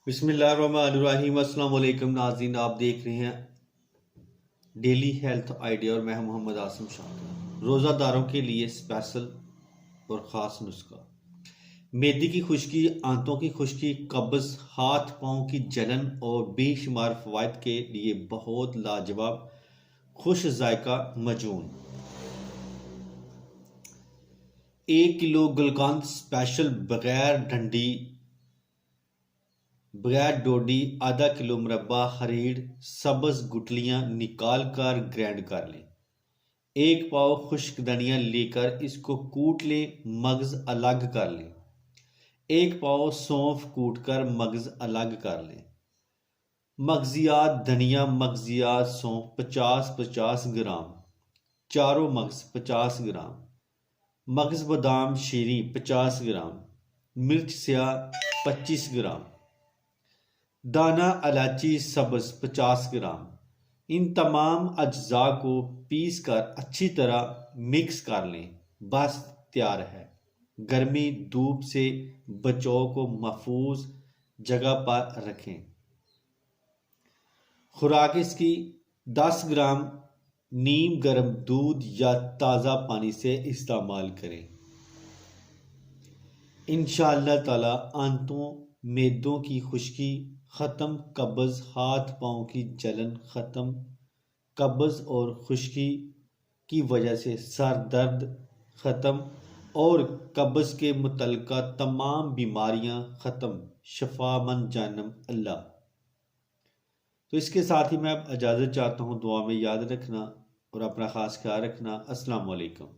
बिस्मिल्लाहिर्रहमानिर्रहीम। अस्सलाम वालेकुम नाज़रीन, आप देख रहे हैं डेली हेल्थ आइडिया और मैं मोहम्मद आसिम शाह। रोज़ादारों के लिए स्पेशल और ख़ास नुस्खा। मेदी की खुश्की, आंतों की खुश्की, कब्ज़, हाथ पाँव की जलन और बेशुमार फ़वाइद के लिए बहुत लाजवाब खुश जायका मजून। 1 किलो गुलकंद स्पेशल बगैर डोडी, आधा किलो मुरब्बा हरीड़ सब्ज गुठलियां निकाल कर ग्राइंड कर लें। 1 पाव खुश्क धनिया लेकर इसको कूट लें, मगज अलग कर लें। 1 पाव सौंफ कूट कर मगज अलग कर लें। मगजियात धनिया, मगजियात सौंफ 50-50 ग्राम, चारों मगज 50 ग्राम, मगज बादाम शीरी 50 ग्राम, मिर्च स्याह 25 ग्राम, दाना इलायची सब्ज 50 ग्राम। इन तमाम अज्जा को पीस कर अच्छी तरह मिक्स कर लें। बस तैयार है। गर्मी धूप से बचाव को महफूज जगह पर रखें। खुराक इसकी 10 ग्राम नीम गर्म दूध या ताज़ा पानी से इस्तेमाल करें। इंशाअल्लाह ताला आंतों मैदों की खुश्की ख़त्म, कब्ज़, हाथ पाँव की जलन ख़त्म, कब्ज़ और खुश्की की वजह से सर दर्द ख़त्म और कब्ज़ के मुतल्लिका तमाम बीमारियां ख़त्म। शफामंद जानम अल्लाह। तो इसके साथ ही मैं अब इजाज़त चाहता हूँ। दुआ में याद रखना और अपना ख़ास ख्याल रखना। अस्सलाम वालेकुम।